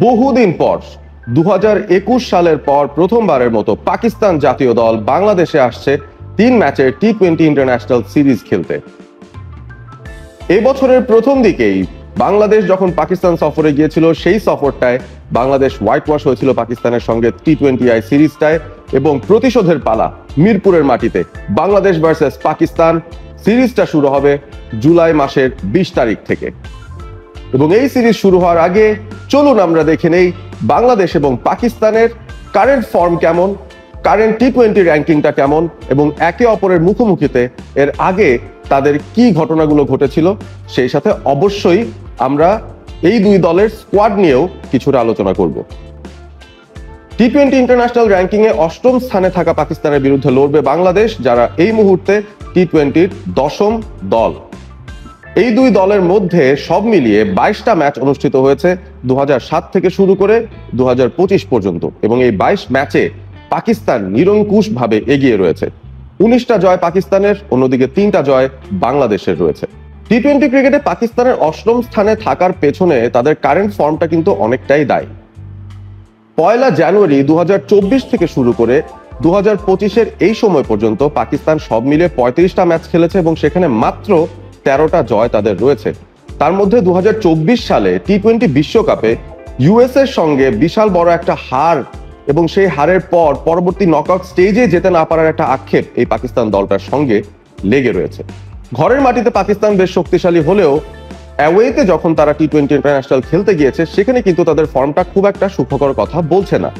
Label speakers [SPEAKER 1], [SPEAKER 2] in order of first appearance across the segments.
[SPEAKER 1] বহুদিন পর 2021 সালের পর প্রথমবারের মতো পাকিস্তান জাতীয় দল বাংলাদেশে আসছে 3 ম্যাচের টি-20 ইন্টারন্যাশনাল সিরিজ খেলতে। এই বছরের প্রথম দিকেই বাংলাদেশ যখন পাকিস্তান সফরে গিয়েছিল, সেই সফরটায় বাংলাদেশ হোয়াইট ওয়াশ হয়েছিল পাকিস্তানের সঙ্গে টি-20 সিরিজটায়, এবং প্রতিশোধের পালা মিরপুরের মাটিতে বাংলাদেশ ভার্সেস পাকিস্তান। সিরিজটা শুরু হবে জুলাই মাসের 20 তারিখ থেকে, এবং এই সিরিজ শুরু হওয়ার আগে চলুন আমরা দেখে নেই বাংলাদেশ এবং পাকিস্তানের কারেন্ট ফর্ম কেমন, কারেন্ট টি-20 র্যাঙ্কিংটা কেমন, এবং একে অপরের মুখোমুখিতে এর আগে তাদের কি ঘটনাগুলো ঘটেছিল। সেই সাথে অবশ্যই আমরা এই দুই দলের স্কোয়াড নিয়েও কিছুটা আলোচনা করব। টি-20 ইন্টারন্যাশনাল র্যাঙ্কিং এ 8ম স্থানে থাকা পাকিস্তানের বিরুদ্ধে লড়বে বাংলাদেশ, যারা এই মুহূর্তে টি-20-র 10ম দল। এই দুই দলের মধ্যে সব মিলিয়ে 22টা ম্যাচ অনুষ্ঠিত হয়েছে 2007 থেকে শুরু করে 2025 পর্যন্ত, এবং এই 22 ম্যাচে পাকিস্তান নিরঙ্কুশভাবে এগিয়ে রয়েছে। 19টা জয় পাকিস্তানের, অন্যদিকে 3টা জয় বাংলাদেশের রয়েছে। টি-20 ক্রিকেটে পাকিস্তানের 8ম স্থানে থাকার পেছনে তাদের কারেন্ট ফর্মটা কিন্তু অনেকটাই দায়ী। 1 জানুয়ারি 2024 থেকে শুরু করে 2025-এর এই সময় পর্যন্ত পাকিস্তান সব মিলে 35টা ম্যাচ খেলেছে, এবং সেখানে মাত্র 13টা জয় তাদের রয়েছে। তার মধ্যে 2024 সালে টি-20 বিশ্বকাপে ইউএস এর সঙ্গে বিশাল বড় একটা হার, এবং সেই হারের পর পরবর্তী নকআউট স্টেজে যেতে না পারার একটা আক্ষেপ এই পাকিস্তান দলটার সঙ্গে লেগে রয়েছে। ঘরের মাটিতে পাকিস্তান বেশ শক্তিশালী হলেও অ্যাওয়েতে যখন তারা টি-20 ইন্টারন্যাশনাল খেলতে গিয়েছে, সেখানে কিন্তু তাদের ফর্মটা খুব একটা সুখকর কথা বলছে না।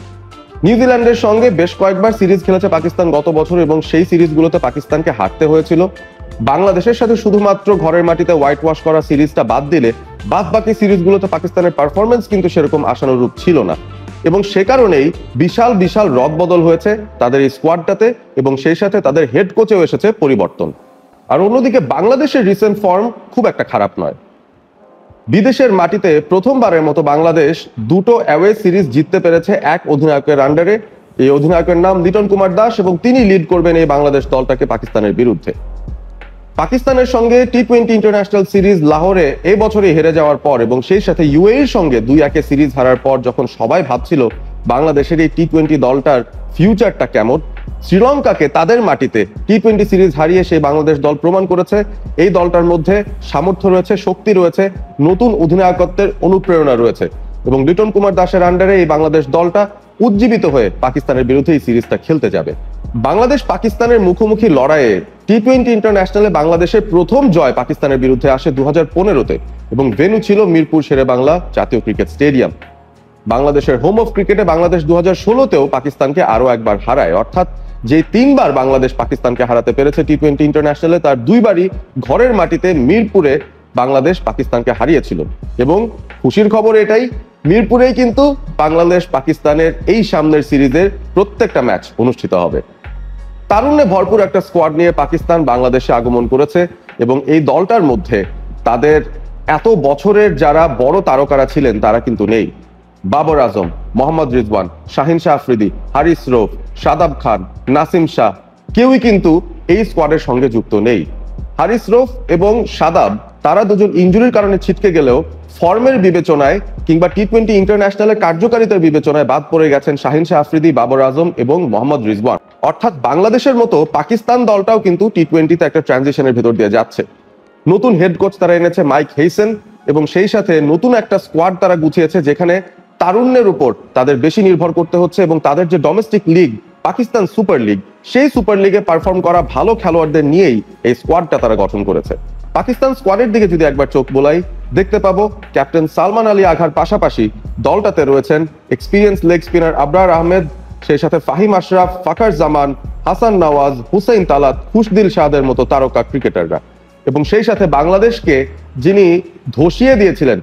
[SPEAKER 1] নিউজিল্যান্ডের সঙ্গে বেশ কয়েকবার সিরিজ খেলেছে পাকিস্তান গত বছর, এবং সেই সিরিজগুলোতে পাকিস্তানকে হারতে হয়েছিল। বাংলাদেশের সাথে শুধুমাত্র ঘরের মাটিতে হোয়াইট ওয়াশ করা সিরিজটা বাদ দিলে বাদ বাকি সিরিজগুলোতে পাকিস্তানের পারফরমেন্স কিন্তু সেরকম আশানুরূপ ছিল না, এবং সে কারণেই বিশাল বিশাল রদবদল হয়েছে তাদের এই স্কোয়াডটাতে, এবং সেই সাথে তাদের হেড কোচেও এসেছে পরিবর্তন। আর অন্যদিকে বাংলাদেশের রিসেন্ট ফর্ম খুব একটা খারাপ নয়। বিদেশের মাটিতে প্রথমবারের মতো বাংলাদেশ 2টো অ্যাওয়ে সিরিজ জিততে পেরেছে এক অধিনায়কের আন্ডারে। এই অধিনায়কের নাম লিটন কুমার দাস, এবং তিনি লিড করবেন এই বাংলাদেশ দলটাকে পাকিস্তানের বিরুদ্ধে। পাকিস্তানের সঙ্গে টি-20 ইন্টারন্যাশনাল সিরিজ লাহোরে এই বছরই হেরে যাওয়ার পর, এবং সেই সাথে ইউএইর সঙ্গে 2-1 সিরিজ হারার পর যখন সবাই ভাবছিল বাংলাদেশের এই টি-20 দলটার ফিউচারটা কেমন, শ্রীলঙ্কাকে তাদের মাটিতে টি-20 সিরিজ হারিয়ে সেই বাংলাদেশ দল প্রমাণ করেছে এই দলটার মধ্যে সামর্থ্য রয়েছে, শক্তি রয়েছে, নতুন অধিনায়কত্বের অনুপ্রেরণা রয়েছে, এবং লিটন কুমার দাসের আন্ডারে এই বাংলাদেশ দলটা উজ্জীবিত হয়ে পাকিস্তানের বিরুদ্ধে এই সিরিজটা খেলতে যাবে। বাংলাদেশ পাকিস্তানের মুখোমুখি লড়াইয়ে টি-20 ইন্টারন্যাশনালে বাংলাদেশের প্রথম জয় পাকিস্তানের বিরুদ্ধে আসে 2015-তে, এবং ভেন্যু ছিল মিরপুর শেরেবাংলা জাতীয় ক্রিকেট স্টেডিয়াম। বাংলাদেশের হোম অফ ক্রিকেটে বাংলাদেশ 2016-তেও পাকিস্তানকে আরো একবার হারায়, অর্থাৎ যে 3বার বাংলাদেশ পাকিস্তানকে হারাতে পেরেছে টি-20 ইন্টারন্যাশনালে, তার 2বারই ঘরের মাটিতে মিরপুরে বাংলাদেশ পাকিস্তানকে হারিয়েছিল। এবং খুশির খবর এটাই, মিরপুরেই কিন্তু বাংলাদেশ পাকিস্তানের এই সামনের সিরিজের প্রত্যেকটা ম্যাচ অনুষ্ঠিত হবে। তারুণ্যে ভরপুর একটা স্কোয়াড নিয়ে পাকিস্তান বাংলাদেশে আগমন করেছে, এবং এই দলটার মধ্যে তাদের এত বছরের যারা বড় তারকারা ছিলেন তারা কিন্তু নেই। বাবর আজম, মোহাম্মদ রিজওয়ান, শাহিন শাহ আফ্রিদি, হারিস রৌফ, শাদাব খান, নাসিম শাহ কেউই কিন্তু এই স্কোয়াডের সঙ্গে যুক্ত নেই। হারিস রৌফ এবং শাদাব তারা দুজন ইনজুরির কারণে ছিটকে গেলেও ফর্মের বিবেচনায় কিংবা টি-20 ইন্টারন্যাশনালের কার্যকারিতার বিবেচনায় বাদ পড়ে গেছেন শাহিন শাহ আফ্রিদি, বাবর আজম এবং মোহাম্মদ রিজওয়ান। অর্থাৎ বাংলাদেশের মতো পাকিস্তান দলটাও কিন্তু টি-20-তে একটা ট্রানজিশনের ভেতর দিয়ে যাচ্ছে। নতুন হেড কোচ তারা এনেছে মাইক হেইসেন, এবং সেই সাথে নতুন একটা স্কোয়াড তারা গুছিয়েছে যেখানে তারুণ্যের উপর তাদের বেশি নির্ভর করতে হচ্ছে, এবং তাদের যে domestic league Pakistan super league, সেই সুপার লিগে পারফর্ম করা ভালো খেলোয়াড়দের নিয়েই এই স্কোয়াডটা তারা গঠন করেছে। পাকিস্তান স্কোয়াডের দিকে যদি একবার চোখ বোলাই, দেখতে পাবো ক্যাপ্টেন সালমান আলী আঘার পাশাপাশি দলটাতে রয়েছেন experience leg spinner Abrar Ahmed, সেই সাথে ফাহিম আশরাফ, ফাকার জামান, হাসান নওয়াজ, হুসেইন তালাত, খুশদিল শাহদের মতো তারকা ক্রিকেটাররা, এবং সেই সাথে বাংলাদেশকে যিনি ধসিয়ে দিয়েছিলেন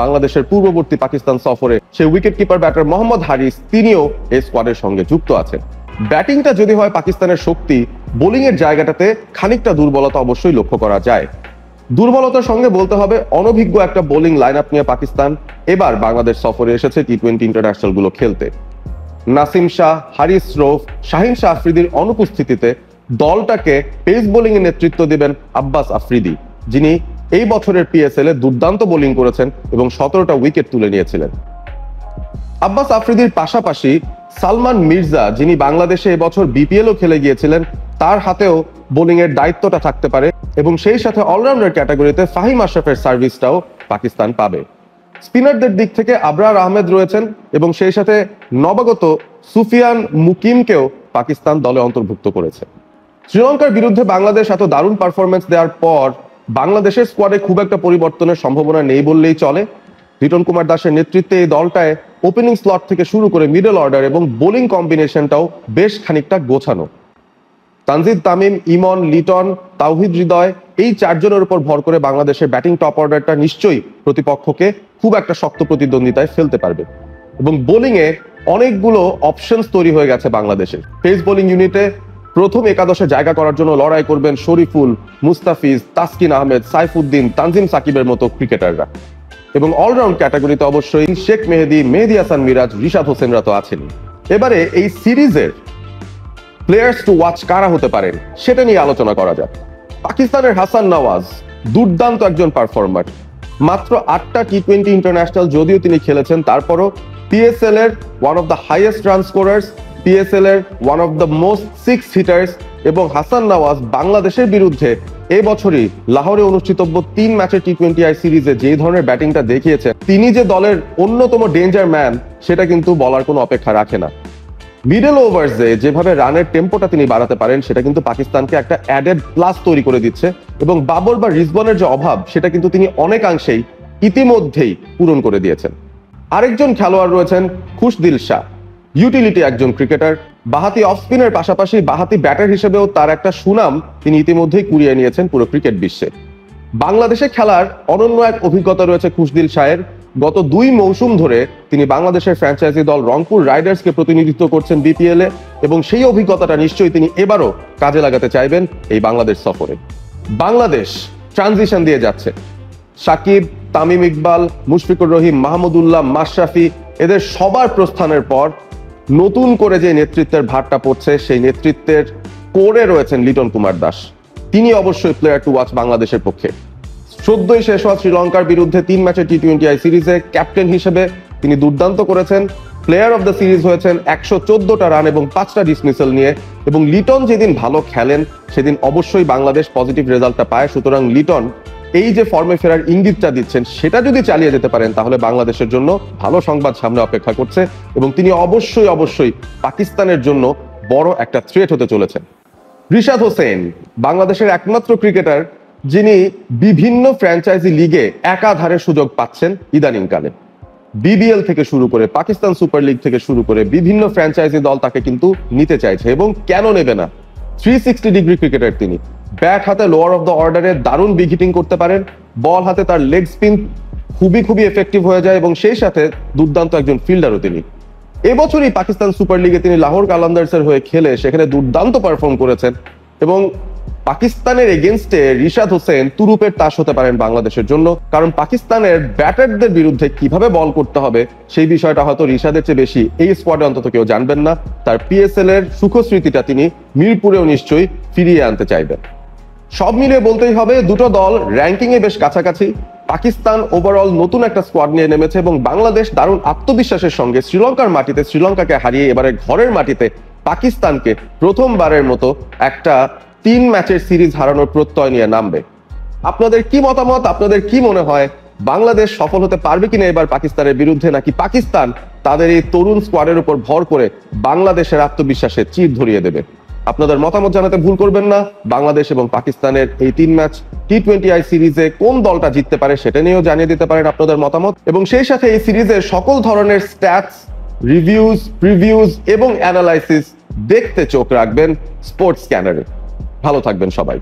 [SPEAKER 1] বাংলাদেশের পূর্ববর্তী পাকিস্তান সফরে, সেই উইকেট কিপার ব্যাটার মোহাম্মদ হারিস, তিনিও এই স্কোয়াডের সঙ্গে যুক্ত আছেন। ব্যাটিংটা যদি হয় পাকিস্তানের শক্তি, বোলিং এর জায়গাটাতে খানিকটা দুর্বলতা অবশ্যই লক্ষ্য করা যায়। দুর্বলতার সঙ্গে বলতে হবে অনভিজ্ঞ একটা বোলিং লাইন আপ নিয়ে পাকিস্তান এবার বাংলাদেশ সফরে এসেছে টি-20 ইন্টারন্যাশনাল গুলো খেলতে। নাসিম শাহ, হারিস রৌফ, শাহিন শাহ আফ্রিদির অনুপস্থিতিতে দলটাকে পেস বোলিং এর নেতৃত্ব দিবেন আব্বাস আফ্রিদি, যিনি এই বছরের পিএসএল এ দুর্দান্ত বোলিং করেছেন এবং 17টা উইকেট তুলে নিয়েছিলেন। আব্বাস আফ্রিদির পাশাপাশি সালমান মির্জা, যিনি বাংলাদেশে এবছর বিপিএলও খেলে গিয়েছিলেন, তার হাতেও বোলিং এর দায়িত্বটা থাকতে পারে এবং সেই সাথে অলরাউন্ডার ক্যাটাগরিতে ফাহিম আশরাফের সার্ভিসটাও পাকিস্তান পাবে। স্পিনারদের দিক থেকে আবরার আহমেদ রয়েছেন এবং সেই সাথে নবাগত সুফিয়ান মুকিমকেও পাকিস্তান দলে অন্তর্ভুক্ত করেছে। শ্রীলঙ্কার বিরুদ্ধে বাংলাদেশ এত দারুণ পারফরমেন্স দেওয়ার পর বাংলাদেশের স্কোয়াডে খুব একটা পরিবর্তনের সম্ভাবনা নেই বললেই চলে। লিটন কুমার দাসের নেতৃত্বে এই দলটায় ওপেনিং স্লট থেকে শুরু করে মিডল অর্ডার এবং বোলিং কম্বিনেশনটাও বেশ খানিকটা গোছানো। তানজিদ তামিম, ইমন, লিটন, তাওহিদ হৃদয়, এই চারজনের উপর ভর করে বাংলাদেশের ব্যাটিং টপ অর্ডারটা নিশ্চয়ই প্রতিপক্ষকে খুব একটা শক্ত প্রতিদ্বন্দ্বিতায় ফেলতে পারবে এবং বোলিং এ অনেকগুলো অপশনস তৈরি হয়ে গেছে বাংলাদেশের। পেস বোলিং ইউনিটে প্রথম একাদশে জায়গা করার জন্য লড়াই করবেন শরীফুল, মুস্তাফিজ, তাসকিন আহমেদ, সাইফুদ্দিন, তানজিম সাকিবের মতো ক্রিকেটাররা এবং অলরাউন্ড ক্যাটাগরিতে অবশ্যই শেখ মেহেদী, মেহেদী হাসান মিরাজ, রিশাদ হোসেনরা তো আছেনই। এবারে এই সিরিজের প্লেয়ার্স টু ওয়াচ কারা হতে পারেন সেটা নিয়ে আলোচনা করা যাক। পাকিস্তানের হাসান নওয়াজ দুর্দান্ত একজন পারফর্মার। মাত্র 8টা টি-20 ইন্টারন্যাশনাল যদিও তিনি খেলেছেন, তারপরও পিএসএল এর one of the highest run scorers, PSL এর one of the most 6 hitters এবং হাসান নওয়াজ বাংলাদেশের বিরুদ্ধে এবছরই লাহোরে অনুষ্ঠিতব্য 3 ম্যাচের টি-20 সিরিজে যে ধরনের ব্যাটিংটা দেখিয়েছেন, তিনি যে দলের অন্যতম ডেঞ্জার ম্যান সেটা কিন্তু বলার কোনো অপেক্ষা রাখে না। মিডল ওভার্সে যেভাবে রানের টেম্পোটা তিনি বাড়াতে পারেন সেটা কিন্তু পাকিস্তানকে একটা অ্যাডেড প্লাস তৈরি করে দিচ্ছে এবং বাবর বা রিজওয়ানের যে অভাব সেটা কিন্তু তিনি অনেকাংশেই ইতিমধ্যেই পূরণ করে দিয়েছেন। আরেকজন খেলোয়াড় রয়েছেন খুশদিল শাহ, ইউটিলিটি একজন ক্রিকেটার। বাহাতি অফ স্পিনের পাশাপাশি বাহাতি ব্যাটার হিসেবেও তার একটা সুনাম তিনি ইতিমধ্যেই কুড়িয়ে নিয়েছেন পুরো ক্রিকেট বিশ্বে। বাংলাদেশে খেলার অনন্য এক অভিজ্ঞতা রয়েছে খুশদিল শাহের। গত 2 মৌসুম ধরে তিনি বাংলাদেশের ফ্র্যাঞ্চাইজি দল রংপুর রাইডার্সকে প্রতিনিধিত্ব করছেন বিপিএল এ এবং সেই অভিজ্ঞতাটা নিশ্চয়ই তিনি এবারও কাজে লাগাতে চাইবেন এই বাংলাদেশ সফরে। বাংলাদেশ ট্রানজিশন দিয়ে যাচ্ছে। সাকিব, তামিম ইকবাল, মুশফিকুর রহিম, মাহমুদুল্লাহ, মাশরাফি এদের সবার প্রস্থানের পর নতুন করে যে নেতৃত্বের ভারটা পড়ছে সেই নেতৃত্বের কোরে রয়েছেন লিটন কুমার দাস। তিনি অবশ্যই প্লেয়ার টু ওয়াচ বাংলাদেশের পক্ষে। সদ্যই শেষ হওয়া শ্রীলঙ্কার বিরুদ্ধে 3 ম্যাচের টি-20 সিরিজে ক্যাপ্টেন হিসেবে তিনি দুর্দান্ত করেছেন। প্লেয়ার অফ দ্য সিরিজ হয়েছেন 114টা রান এবং 5টা ডিসমিসাল নিয়ে এবং লিটন যেদিন ভালো খেলেন সেদিন অবশ্যই বাংলাদেশ পজিটিভ রেজাল্টটা পায়। সুতরাং লিটন এই যে ফর্মে ফেরার ইঙ্গিতটা দিচ্ছেন সেটা যদি চালিয়ে যেতে পারেন তাহলে বাংলাদেশের জন্য ভালো সংবাদ সামনে অপেক্ষা করছে এবং তিনি অবশ্যই পাকিস্তানের জন্য বড় একটা থ্রেট হতে চলেছেন। রিশাদ হোসেন বাংলাদেশের একমাত্র ক্রিকেটার যিনি বিভিন্ন ফ্র্যাঞ্চাইজি লিগে একাধারে সুযোগ পাচ্ছেন ইদানিংকালে। বিবিএল থেকে শুরু করে পাকিস্তান সুপার লিগ থেকে শুরু করে বিভিন্ন ফ্র্যাঞ্চাইজি দল তাকে কিন্তু নিতে চাইছে এবং কেন নেবে না। 360 ডিগ্রি ক্রিকেটার তিনি। ব্যাট হাতে লোয়ার অফ দ্য অর্ডারে দারুণ বিগ হিটিং করতে পারেন, বল হাতে তার লেগ স্পিন খুবই এফেক্টিভ হয়ে যায় এবং সেই সাথে দুর্দান্ত একজন ফিল্ডারও তিনি। এবছরই পাকিস্তান সুপার লিগে তিনি লাহোর কালান্দার্সের হয়ে খেলে সেখানে দুর্দান্ত পারফর্ম করেছেন এবং পাকিস্তানের এগেনস্টে রিশাদ হোসেন তুরুপের তাস হতে পারেন বাংলাদেশের জন্য, কারণ পাকিস্তানের ব্যাটারদের বিরুদ্ধে কিভাবে বল করতে হবে সেই বিষয়টা হয়তো রিশাদের চেয়ে বেশি এই স্কোয়াডে অন্তত কেউ জানবেন না। তার পিএসএল এর সুখস্মৃতিটা তিনি মিরপুরেও নিশ্চয়ই ফিরিয়ে আনতে চাইবেন। সব মিলিয়ে বলতেই হবে দুটো দল র্যাঙ্কিং এ বেশ কাছাকাছি। পাকিস্তান ওভারঅল নতুন একটা স্কোয়াড নিয়ে নেমেছে এবং বাংলাদেশ দারুণ আত্মবিশ্বাসের সঙ্গে শ্রীলঙ্কার মাটিতে শ্রীলঙ্কাকে হারিয়ে এবারে ঘরের মাটিতে পাকিস্তানকে প্রথমবারের মতো একটা 3 ম্যাচের সিরিজ হারানোর প্রত্যয় নিয়ে নামবে। আপনাদের কি মতামত? আপনাদের কি মনে হয় বাংলাদেশ সফল হতে পারবে কিনা এবার পাকিস্তানের বিরুদ্ধে, নাকি পাকিস্তান তাদের এই তরুণ স্কোয়াডের উপর ভর করে বাংলাদেশের আত্মবিশ্বাসে চির ধরিয়ে দেবে? আপনাদের মতামত জানাতে ভুল করবেন না। বাংলাদেশ এবং পাকিস্তানের এই 3 ম্যাচ টি-20 সিরিজে কোন দলটা জিততে পারে সেটা নিয়েও জানিয়ে দিতে পারেন আপনাদের মতামত এবং সেই সাথে এই সিরিজের সকল ধরনের স্ট্যাটস, রিভিউজ, প্রিভিউজ এবং অ্যানালাইসিস দেখতে চোখ রাখবেন স্পোর্টস স্ক্যানারে। ভালো থাকবেন সবাই।